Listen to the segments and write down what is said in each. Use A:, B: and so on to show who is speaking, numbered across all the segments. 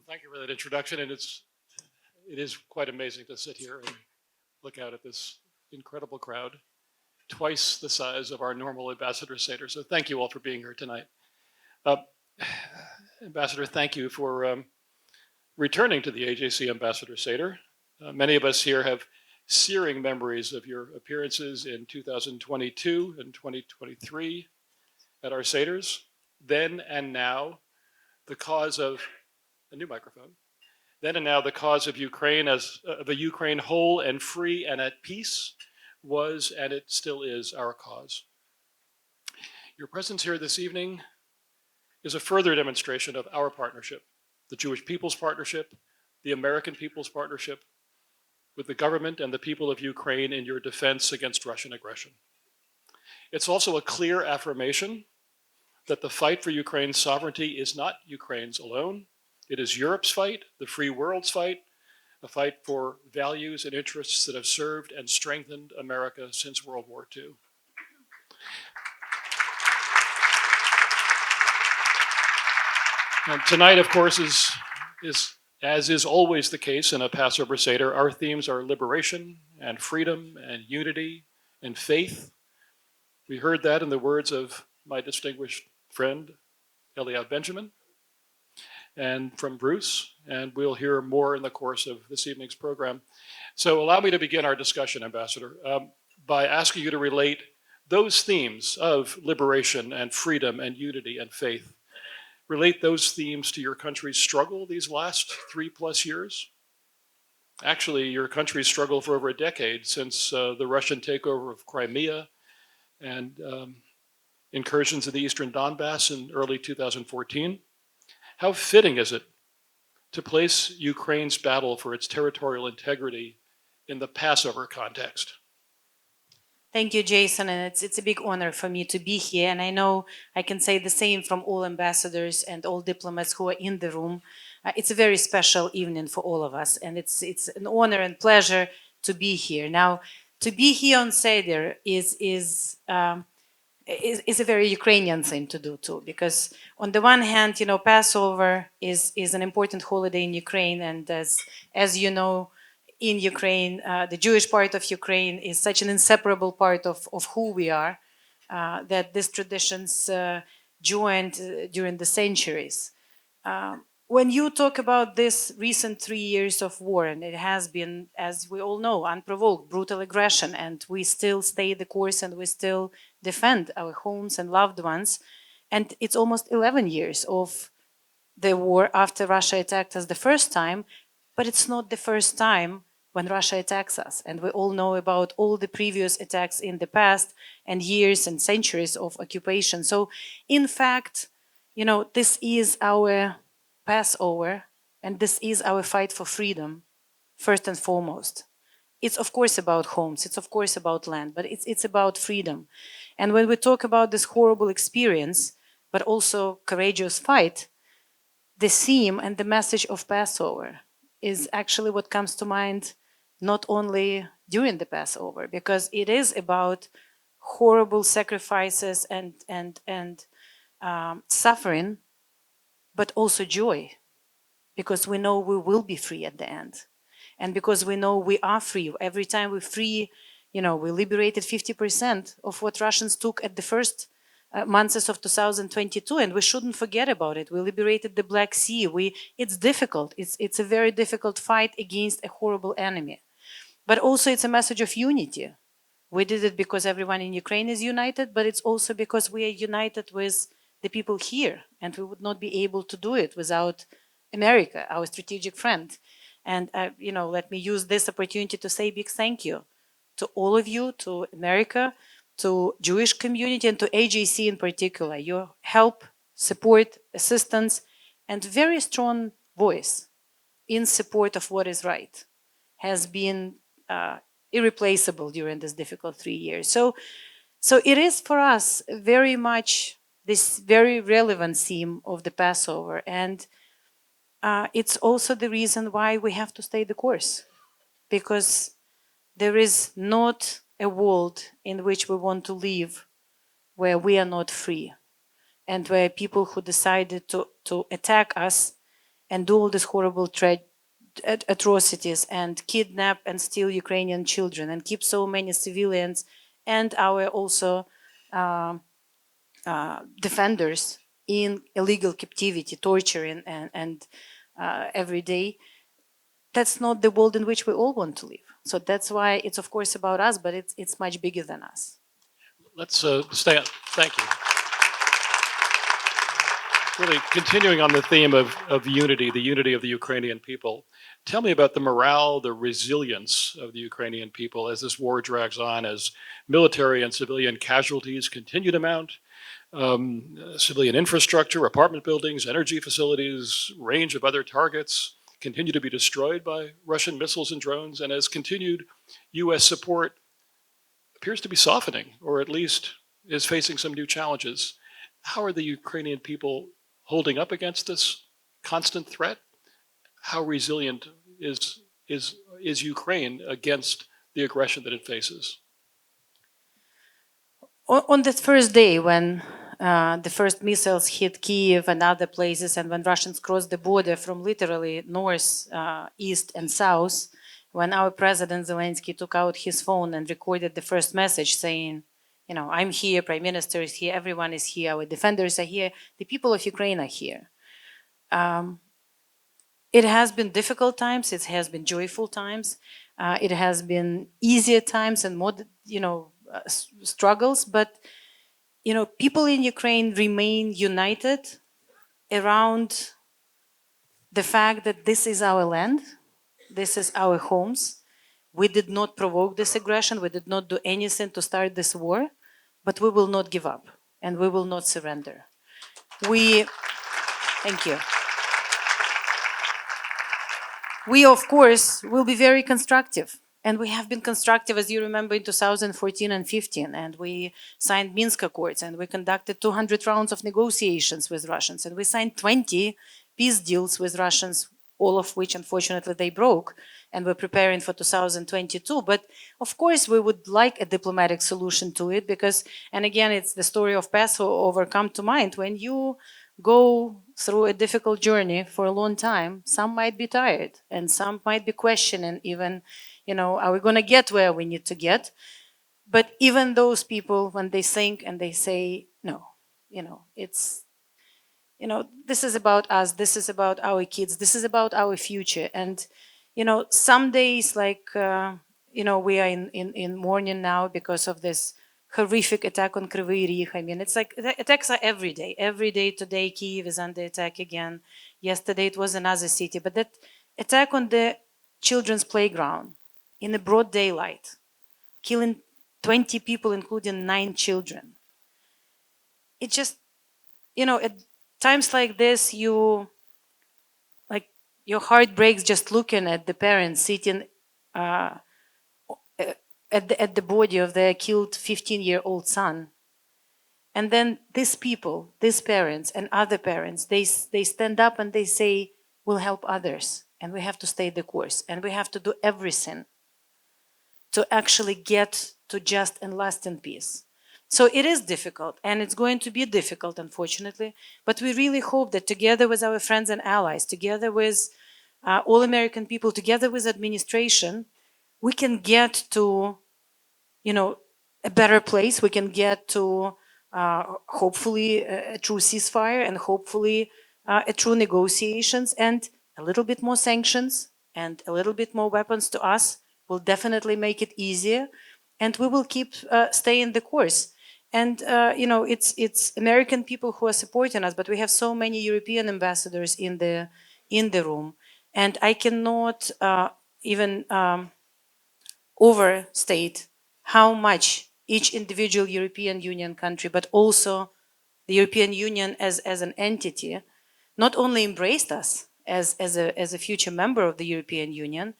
A: Thank you for that introduction, and it is quite amazing to sit here and look out at this incredible crowd, twice the size of our normal Ambassador Seder. So thank you all for being here tonight. Ambassador, thank you for returning to the AJC Ambassador Seder. Many of us here have searing memories of your appearances in 2022 and 2023 at our Seders. Then and now, the cause of a new microphone. Then and now, the cause of Ukraine as of a Ukraine whole and free and at peace was, and it still is, our cause. Your presence here this evening is a further demonstration of our partnership, the Jewish People's Partnership, the American People's Partnership, with the government and the people of Ukraine in your defense against Russian aggression. It's also a clear affirmation that the fight for Ukraine's sovereignty is not Ukraine's alone. It is Europe's fight, the free world's fight, a fight for values and interests that have served and strengthened America since World War II. And tonight, of course, is as is always the case in a Passover Seder, our themes are liberation and freedom and unity and faith. We heard that in the words of my distinguished friend, Eliyav Benjamin, and from Bruce, and we'll hear more in the course of this evening's program. So allow me to begin our discussion, Ambassador, by asking you to relate those themes of liberation and freedom and unity and faith. Relate those themes to your country's struggle these last 3+ years. Actually, your country's struggle for over a decade since the Russian takeover of Crimea and incursions in the eastern Donbass in early 2014. How fitting is it to place Ukraine's battle for its territorial integrity in the Passover context?
B: Thank you, Jason, and it's a big honor for me to be here, and I know I can say the same from all ambassadors and all diplomats who are in the room. It's a very special evening for all of us, and it's an honor and pleasure to be here. Now, to be here on Seder is a very Ukrainian thing to do too, because on the one hand, you know, Passover is an important holiday in Ukraine, and as you know, in Ukraine, the Jewish part of Ukraine is such an inseparable part of who we are, that these traditions joined during the centuries. When you talk about this recent 3 years of war, and it has been, as we all know, unprovoked, brutal aggression, and we still stay the course and we still defend our homes and loved ones. And it's almost 11 years of the war after Russia attacked us the first time, but it's not the first time when Russia attacks us. And we all know about all the previous attacks in the past and years and centuries of occupation. So in fact, you know, this is our Passover, and this is our fight for freedom, first and foremost. It's of course about homes, it's of course about land, but it's about freedom. And when we talk about this horrible experience, but also courageous fight, the theme and the message of Passover is actually what comes to mind not only during the Passover, because it is about horrible sacrifices and suffering, but also joy, because we know we will be free at the end. And because we know we are free. Every time we free, you know, we liberated 50% of what Russians took at the first months of 2022, and we shouldn't forget about it. We liberated the Black Sea. It's difficult. It's a very difficult fight against a horrible enemy. But also it's a message of unity. We did it because everyone in Ukraine is united, but it's also because we are united with the people here, and we would not be able to do it without America, our strategic friend. And you know, let me use this opportunity to say a big thank you to all of you, to America, to Jewish community, and to AJC in particular. Your help, support, assistance, and very strong voice in support of what is right has been irreplaceable during this difficult 3 years. So it is for us very much this very relevant theme of the Passover, and it's also the reason why we have to stay the course, because there is not a world in which we want to live where we are not free, and where people who decided to attack us and do all these horrible atrocities and kidnap and steal Ukrainian children and keep so many civilians and our also defenders in illegal captivity, torturing and every day. That's not the world in which we all want to live. So that's why it's of course about us, but it's much bigger than us.
A: Let's stay on. Thank you. Really continuing on the theme of unity, the unity of the Ukrainian people. Tell me about the morale, the resilience of the Ukrainian people as this war drags on, as military and civilian casualties continue to mount, civilian infrastructure, apartment buildings, energy facilities, range of other targets continue to be destroyed by Russian missiles and drones, and as continued U.S. support appears to be softening, or at least is facing some new challenges. How are the Ukrainian people holding up against this constant threat? How resilient is Ukraine against the aggression that it faces?
B: On the first day when the first missiles hit Kiev and other places, and when Russians crossed the border from literally north, east, and south, when our president Zelensky took out his phone and recorded the first message saying, you know, I'm here, Prime Minister is here, everyone is here, our defenders are here, the people of Ukraine are here. It has been difficult times, it has been joyful times, it has been easier times and more, struggles, but people in Ukraine remain united around the fact that this is our land, this is our homes. We did not provoke this aggression, we did not do anything to start this war, but we will not give up and we will not surrender. Thank you. We, of course, will be very constructive. And we have been constructive, as you remember, in 2014 and 15. And we signed Minsk Accords, and we conducted 200 rounds of negotiations with Russians. And we signed 20 peace deals with Russians, all of which, unfortunately, they broke. And we're preparing for 2022. But, of course, we would like a diplomatic solution to it because, and again, it's the story of Passover come to mind. When you go through a difficult journey for a long time, some might be tired and some might be questioning even, are we going to get where we need to get? But even those people, when they think and they say, no, it's, this is about us, this is about our kids, this is about our future. And, some days like, we are in mourning now because of this horrific attack on Kryvyi Rih. I mean, it's like attacks are every day. Every day today, Kyiv is under attack again. Yesterday it was another city. But that attack on the children's playground in the broad daylight, killing 20 people, including 9 children. It just, at times like this, your heart breaks just looking at the parents sitting at the body of their killed 15-year-old son. And then these people, these parents and other parents, they stand up and they say, we'll help others and we have to stay the course and we have to do everything to actually get to just and lasting peace. So it is difficult and it's going to be difficult, unfortunately, but we really hope that together with our friends and allies, together with all American people, together with administration, we can get to a better place. We can get to hopefully a true ceasefire and hopefully a true negotiations, and a little bit more sanctions and a little bit more weapons to us will definitely make it easier, and we will keep staying the course. And it's American people who are supporting us, but we have so many European ambassadors in the room, and I cannot even overstate how much each individual European Union country, but also the European Union as an entity, not only embraced us as a future member of the European Union,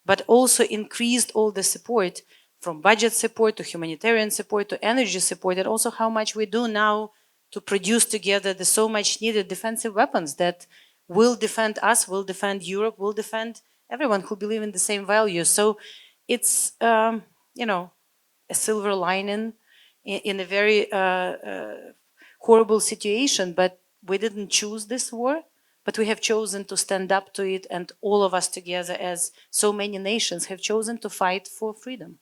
B: but also increased all the support, from budget support to humanitarian support to energy support, and also how much we do now to produce together the so much needed defensive weapons that will defend us, will defend Europe, will defend everyone who believe in the same values. So it's, a silver lining in a very horrible situation, but we didn't choose this war. but we have chosen to stand up to it, and all of us together, as so many nations, have chosen to fight for freedom.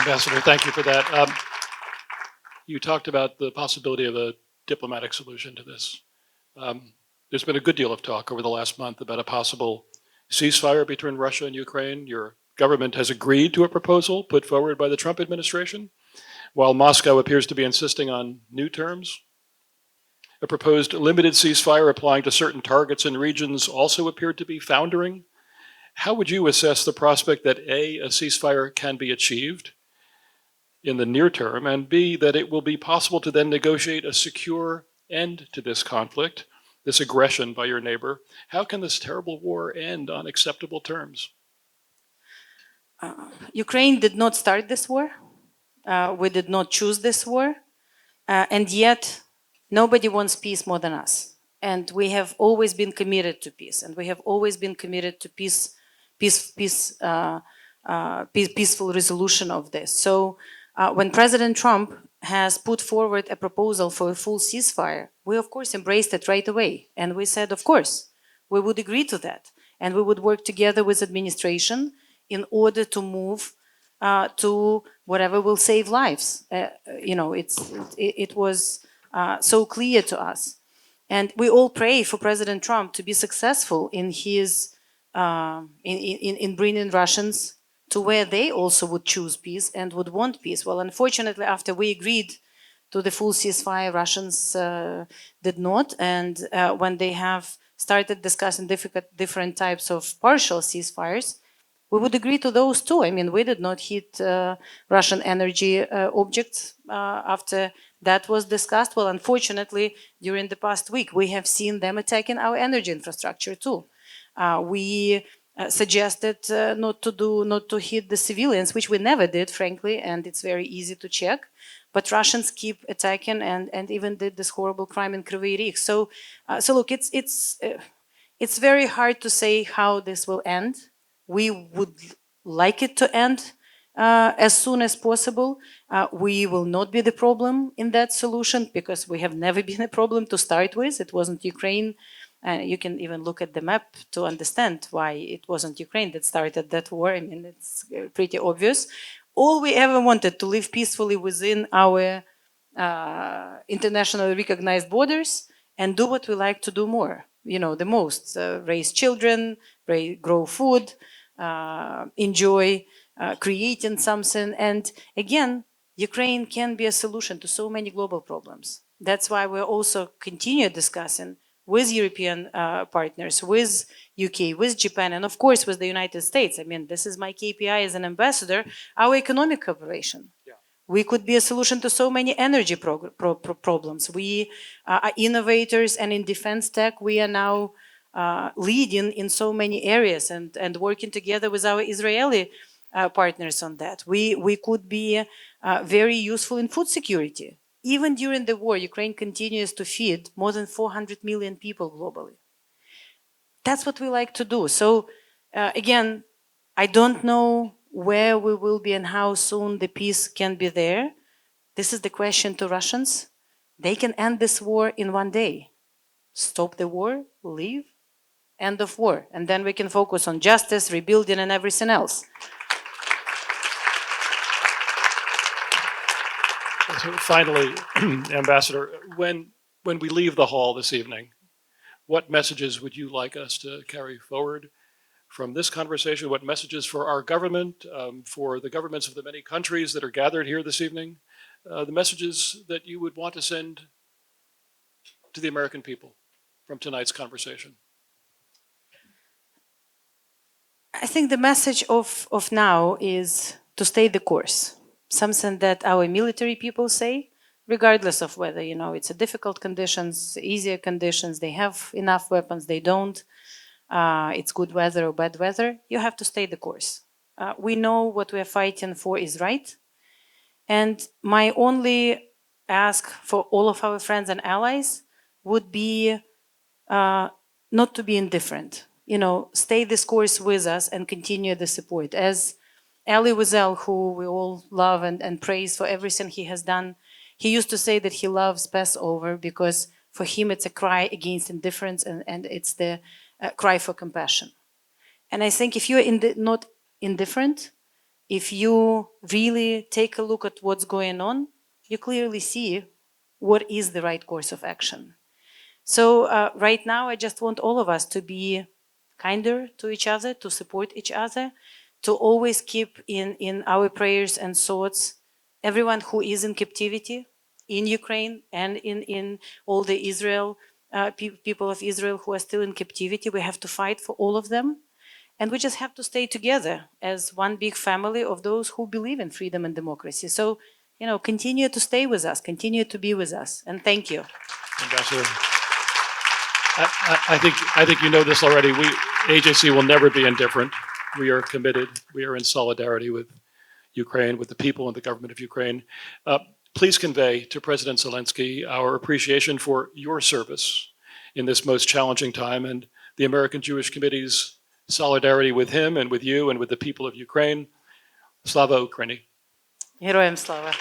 A: Ambassador, thank you for that. You talked about the possibility of a diplomatic solution to this. There's been a good deal of talk over the last month about a possible ceasefire between Russia and Ukraine. Your government has agreed to a proposal put forward by the Trump administration, while Moscow appears to be insisting on new terms. A proposed limited ceasefire applying to certain targets and regions also appeared to be foundering. How would you assess the prospect that A, a ceasefire can be achieved in the near term, and B, that it will be possible to then negotiate a secure end to this conflict, this aggression by your neighbor? How can this terrible war end on acceptable terms?
B: Ukraine did not start this war. We did not choose this war. And yet, nobody wants peace more than us. And we have always been committed to peace. And we have always been committed to peaceful resolution of this. So when President Trump has put forward a proposal for a full ceasefire, we of course embraced it right away. And we said, of course, we would agree to that. And we would work together with administration in order to move to whatever will save lives. It was so clear to us. And we all pray for President Trump to be successful in his in bringing Russians to where they also would choose peace and would want peace. Well, unfortunately, after we agreed to the full ceasefire, Russians did not. And when they have started discussing different types of partial ceasefires, we would agree to those too. I mean, we did not hit Russian energy objects after that was discussed. Well, unfortunately, during the past week, we have seen them attacking our energy infrastructure too. We suggested not to hit the civilians, which we never did, frankly, and it's very easy to check. But Russians keep attacking and even did this horrible crime in Kryvyi Rih. So look, it's very hard to say how this will end. We would like it to end as soon as possible. We will not be the problem in that solution because we have never been a problem to start with. It wasn't Ukraine. You can even look at the map to understand why it wasn't Ukraine that started that war. I mean, it's pretty obvious. All we ever wanted to live peacefully within our internationally recognized borders and do what we like to do more, the most, raise children, grow food, enjoy creating something. And again, Ukraine can be a solution to so many global problems. That's why we're also continue discussing with European partners, with UK, with Japan, and of course with the United States. I mean, this is my KPI as an ambassador, our economic cooperation. Yeah. We could be a solution to so many energy problems. We are innovators, and in defense tech, we are now leading in so many areas and working together with our Israeli partners on that. We could be very useful in food security. Even during the war, Ukraine continues to feed more than 400 million people globally. That's what we like to do. So again, I don't know where we will be and how soon the peace can be there. This is the question to Russians. They can end this war in one day. Stop the war, leave, end of war. And then we can focus on justice, rebuilding, and everything else.
A: So finally, Ambassador, when we leave the hall this evening, what messages would you like us to carry forward from this conversation? What messages for our government, for the governments of the many countries that are gathered here this evening, the messages that you would want to send to the American people from tonight's conversation?
B: I think the message of now is to stay the course. Something that our military people say, regardless of whether, it's a difficult conditions, easier conditions, they have enough weapons, they don't, it's good weather or bad weather, you have to stay the course. We know what we are fighting for is right. And my only ask for all of our friends and allies would be not to be indifferent. Stay this course with us and continue the support. As Elie Wiesel, who we all love and praise for everything he has done He used to say that he loves Passover because for him it's a cry against indifference and it's the cry for compassion. And I think if you're not indifferent, if you really take a look at what's going on, you clearly see what is the right course of action. So right now, I just want all of us to be kinder to each other, to support each other, to always keep in our prayers and thoughts everyone who is in captivity in Ukraine and in all the Israel people of Israel who are still in captivity. We have to fight for all of them. And we just have to stay together as one big family of those who believe in freedom and democracy. So, continue to stay with us, continue to be with us. And thank you.
A: Ambassador, I think you know this already. AJC will never be indifferent. We are committed. We are in solidarity with Ukraine, with the people and the government of Ukraine. Please convey to President Zelensky our appreciation for your service in this most challenging time and the American Jewish Committee's solidarity with him and with you and with the people of Ukraine. Slava Ukraini.
B: Героям слава.